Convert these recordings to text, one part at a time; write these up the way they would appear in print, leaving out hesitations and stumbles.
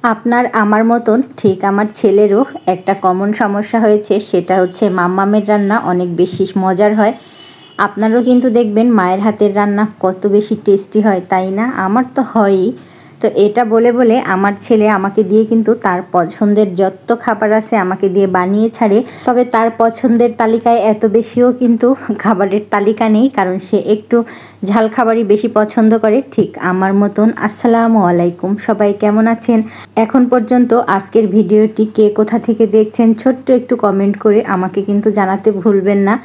আপনার আমার মতন ঠিক আমার ছেলেরও একটা কমন সমস্যা হয়েছে, সেটা হচ্ছে মাম্মামের রান্না অনেক বেশি মজার হয়। আপনারাও কিন্তু দেখবেন মায়ের হাতের রান্না কত বেশি টেস্টি হয়, তাই না? আমার তো হয়ই। তো এটা বলে বলে আমার ছেলে আমাকে দিয়ে কিন্তু তার পছন্দের যত খাবার আছে আমাকে দিয়ে বানিয়ে ছাড়ে। তবে তার পছন্দের তালিকায় এত বেশিও কিন্তু খাবারের তালিকা নেই, কারণ সে একটু ঝাল খাবারই বেশি পছন্দ করে, ঠিক আমার মতন। আসসালামু আলাইকুম, সবাই কেমন আছেন? এখন পর্যন্ত আজকের ভিডিওটি কে কোথা থেকে দেখছেন ছোট্ট একটু কমেন্ট করে আমাকে কিন্তু জানাতে ভুলবেন না।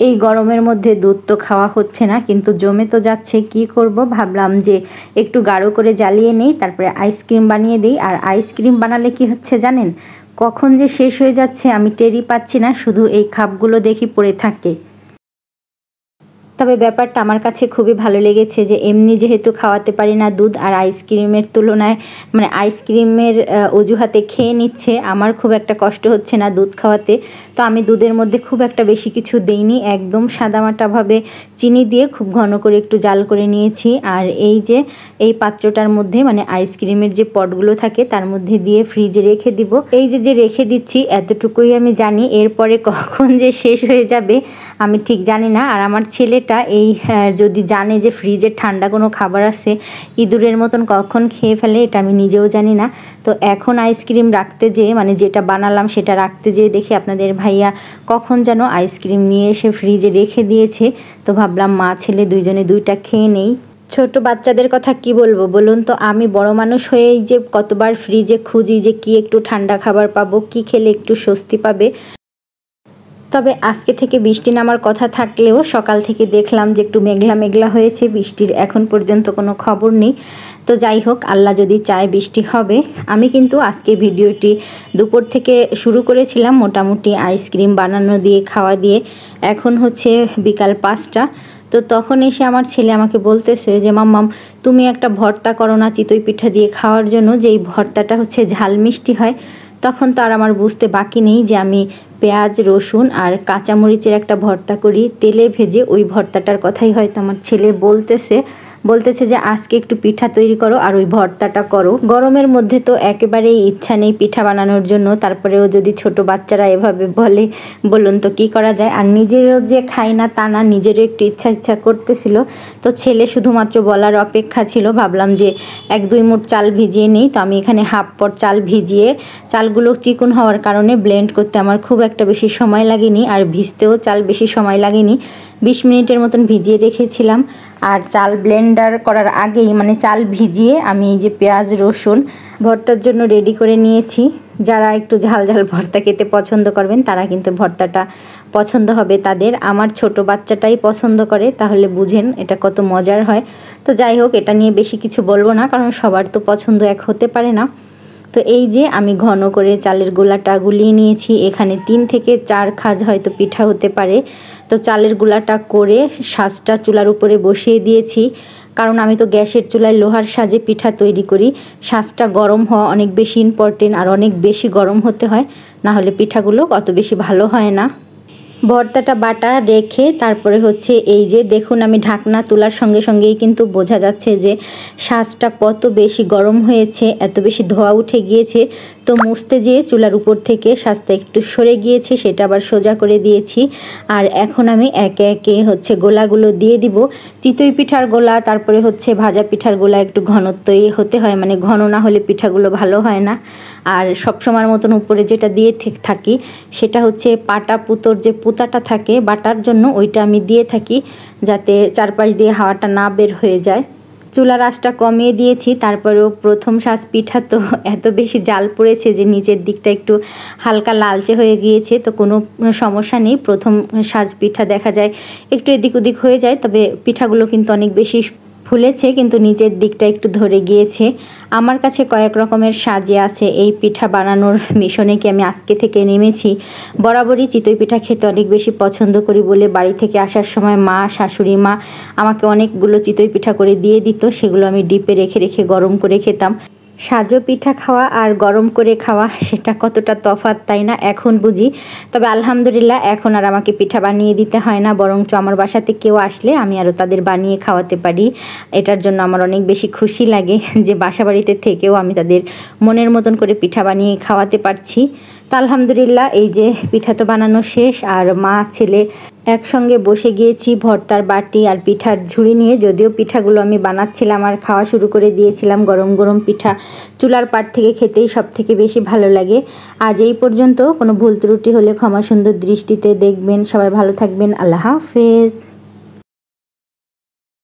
এই গরমের মধ্যে দুধ তো খাওয়া হচ্ছে না, কিন্তু জমে তো যাচ্ছে, কি করব, ভাবলাম যে একটু গাঢ় করে জ্বালিয়ে নেই, তারপরে আইসক্রিম বানিয়ে দিই। আর আইসক্রিম বানালে কি হচ্ছে জানেন, কখন যে শেষ হয়ে যাচ্ছে আমি টেরই পাচ্ছি না, শুধু এই কাপগুলো দেখি পড়ে থাকে। তবে ব্যাপারটা আমার কাছে খুবই ভালো লেগেছে যে এমনি যেহেতু খাওয়াতে পারি না দুধ, আর আইসক্রিমের তুলনায় মানে আইসক্রিমের অজুহাতে খেয়ে নিচ্ছে, আমার খুব একটা কষ্ট হচ্ছে না দুধ খাওয়াতে। তো আমি দুধের মধ্যে খুব একটা বেশি কিছু দেইনি, একদম সাদামাটাভাবে চিনি দিয়ে খুব ঘন করে একটু জাল করে নিয়েছি। আর এই যে এই পাত্রটার মধ্যে মানে আইসক্রিমের যে পটগুলো থাকে তার মধ্যে দিয়ে ফ্রিজে রেখে দিব। এই যে রেখে দিচ্ছি এতটুকুই আমি জানি, এরপরে কখন যে শেষ হয়ে যাবে আমি ঠিক জানি না। আর আমার ছেলে এই যদি জানে যে ফ্রিজে ঠান্ডা কোনো খাবার আছে, ইঁদুরের মতন কখন খেয়ে ফেলে এটা আমি নিজেও জানি না। তো এখন আইসক্রিম রাখতে যেয়ে মানে যেটা বানালাম সেটা রাখতে যেয়ে দেখি আপনাদের ভাইয়া কখন যেন আইসক্রিম নিয়ে এসে ফ্রিজে রেখে দিয়েছে। তো ভাবলাম মা ছেলে দুইজনে দুইটা খেয়ে নেই। ছোট বাচ্চাদের কথা কি বলবো বলুন তো, আমি বড় মানুষ হয়েই যে কতবার ফ্রিজে খুঁজি যে কি একটু ঠান্ডা খাবার পাবো, কি খেলে একটু স্বস্তি পাবে। তবে আজকে থেকে বৃষ্টি নামার কথা থাকলেও সকাল থেকে দেখলাম যে একটু মেঘলা মেঘলা হয়েছে, বৃষ্টির এখন পর্যন্ত কোনো খবর নেই। তো যাই হোক, আল্লাহ যদি চায় বৃষ্টি হবে। আমি কিন্তু আজকে ভিডিওটি দুপুর থেকে শুরু করেছিলাম মোটামুটি আইসক্রিম বানানো দিয়ে খাওয়া দিয়ে। এখন হচ্ছে বিকাল 5টা। তো তখন এসে আমার ছেলে আমাকে বলতেছে যে মাম্মাম তুমি একটা ভর্তা করো না চিতই পিঠা দিয়ে খাওয়ার জন্য, যে এই ভর্তাটা হচ্ছে ঝাল মিষ্টি হয়। তখন তো আর আমার বুঝতে বাকি নেই যে আমি পেঁয়াজ রসুন আর কাঁচামরিচের একটা ভর্তা করি তেলে ভেজে, ওই ভর্তাটার কথাই হয়তো আমার ছেলে বলতেছে যে আজকে একটু পিঠা তৈরি করো আর ওই ভর্তাটা করো। গরমের মধ্যে তো একেবারেই ইচ্ছা নেই পিঠা বানানোর জন্য, তারপরেও যদি ছোট বাচ্চারা এভাবে বলে বলুন তো কি করা যায়। আর নিজেরও যে খাই না তা না, নিজেরও একটু ইচ্ছা করতেছিল। তো ছেলে শুধুমাত্র বলার অপেক্ষা ছিল, ভাবলাম যে 1-2 মুঠ চাল ভিজিয়ে নেই। তো আমি এখানে হাফ পট চাল ভিজিয়ে, চালগুলো চিকন হওয়ার কারণে ব্লেন্ড করতে আমার খুব একটা বেশি সময় লাগেনি, আর ভিজতেও চাল বেশি সময় লাগেনি। 20 মিনিটের মতন ভিজিয়ে রেখেছিলাম। আর চাল ব্লেন্ডার করার আগেই মানে চাল ভিজিয়ে আমি এই যে পেঁয়াজ রসুন ভর্তার জন্য রেডি করে নিয়েছি। যারা একটু ঝাল ঝাল ভর্তা খেতে পছন্দ করবেন তারা কিন্তু ভর্তাটা পছন্দ হবে তাদের। আমার ছোট বাচ্চাটাই পছন্দ করে, তাহলে বুঝেন এটা কত মজার হয়। তো যাই হোক, এটা নিয়ে বেশি কিছু বলবো না, কারণ সবার তো পছন্দ এক হতে পারে না। তো এই যে আমি ঘন করে চালের গোলাটা গুলিয়ে নিয়েছি, এখানে 3 থেকে 4 খাজ হয়তো পিঠা হতে পারে। তো চালের গোলাটা করে সাজটা চুলার উপরে বসিয়ে দিয়েছি, কারণ আমি তো গ্যাসের চুলায় লোহার সাজে পিঠা তৈরি করি। সাজটা গরম হওয়া অনেক বেশি ইম্পর্টেন্ট, আর অনেক বেশি গরম হতে হয়, না হলে পিঠাগুলো অত বেশি ভালো হয় না। ভর্তাটা বাটা রেখে তারপরে হচ্ছে এই যে দেখুন আমি ঢাকনা তোলার সঙ্গে সঙ্গেই কিন্তু বোঝা যাচ্ছে যে সাজটা কত বেশি গরম হয়েছে, এত বেশি ধোঁয়া উঠে গিয়েছে। তো মুছতে যেয়ে চুলার উপর থেকে সাজটা একটু সরে গিয়েছে, সেটা আবার সোজা করে দিয়েছি। আর এখন আমি একে একে হচ্ছে গোলাগুলো দিয়ে দিব। চিতই পিঠার গোলা তারপরে হচ্ছে ভাজা পিঠার গোলা একটু ঘনত্বই হতে হয়, মানে ঘন না হলে পিঠাগুলো ভালো হয় না। আর সবসময়ের মতন উপরে যেটা দিয়ে থাকি সেটা হচ্ছে পাটা পুতোর যে পুতাটা থাকে বাটার জন্য, ওইটা আমি দিয়ে থাকি যাতে চারপাশ দিয়ে হাওয়াটা না বের হয়ে যায়। চুলার আঁচটা কমিয়ে দিয়েছি, তারপরেও প্রথম সাজ পিঠা তো এত বেশি জাল পড়েছে যে নিচের দিকটা একটু হালকা লালচে হয়ে গিয়েছে। তো কোনো সমস্যা নেই, প্রথম সাজ পিঠা দেখা যায় একটু এদিক ওদিক হয়ে যায়, তবে পিঠাগুলো কিন্তু অনেক বেশি ফুলেছে, কিন্তু নিচের দিকটা একটু ধরে গিয়েছে। আমার কাছে কয়েক রকমের সাজে আছে এই পিঠা বানানোর মিশনে কি আমি আজকে থেকে নেমেছি। বরাবরই চিতই পিঠা খেতে অনেক বেশি পছন্দ করি বলে বাড়ি থেকে আসার সময় মা শাশুড়ি মা আমাকে অনেকগুলো চিতই পিঠা করে দিয়ে দিত, সেগুলো আমি ডিপে রেখে রেখে গরম করে খেতাম। সাজো পিঠা খাওয়া আর গরম করে খাওয়া সেটা কতটা তফাৎ, তাই না? এখন বুঝি। তবে আলহামদুলিল্লাহ এখন আর আমাকে পিঠা বানিয়ে দিতে হয় না, বরঞ্চ আমার বাসাতে কেউ আসলে আমি আরও তাদের বানিয়ে খাওয়াতে পারি। এটার জন্য আমার অনেক বেশি খুশি লাগে যে বাসা বাড়িতে থেকেও আমি তাদের মনের মতন করে পিঠা বানিয়ে খাওয়াতে পারছি। তো আলহামদুলিল্লাহ এই যে পিঠা তো বানানো শেষ, আর মা ছেলে একসঙ্গে বসে গিয়েছি ভর্তার বাটি আর পিঠার ঝুড়ি নিয়ে। যদিও পিঠাগুলো আমি বানাচ্ছিলাম আর খাওয়া শুরু করে দিয়েছিলাম। গরম গরম পিঠা চুলার পাট থেকে খেতেই সব থেকে বেশি ভালো লাগে। আজ এই পর্যন্ত। কোনো ভুল ত্রুটি হলে ক্ষমা সুন্দর দৃষ্টিতে দেখবেন। সবাই ভালো থাকবেন। আল্লাহ হাফেজ।